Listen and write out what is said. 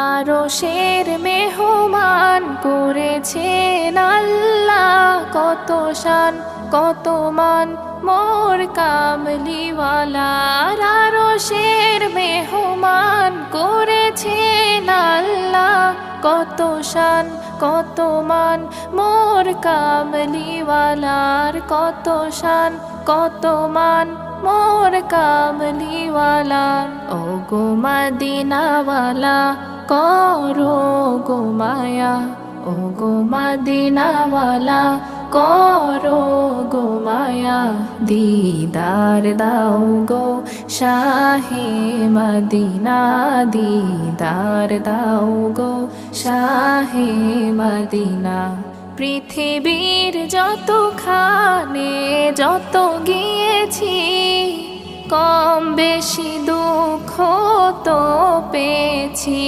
আরশের মেহমান করেছেন আল্লাহ, কত শান কত মান মোর কামলিওয়ালার। আরশের মেহমান করেছেন আল্লাহ, কত শান কত মান মোর কামলিওয়ালার। কত শান কত মান মোর কামলিওয়ালার। ও গো মদিনাওয়ালা করো গো মায়া, ও গো মদিনাওয়ালা করো গো মায়া। দিদার দাও গো শাহে মদিনা, দিদার দাও গো শাহে মদিনা। পৃথিবীর যতখানে যত গিয়েছি, কম বেশি দুঃখ তো পেয়েছি।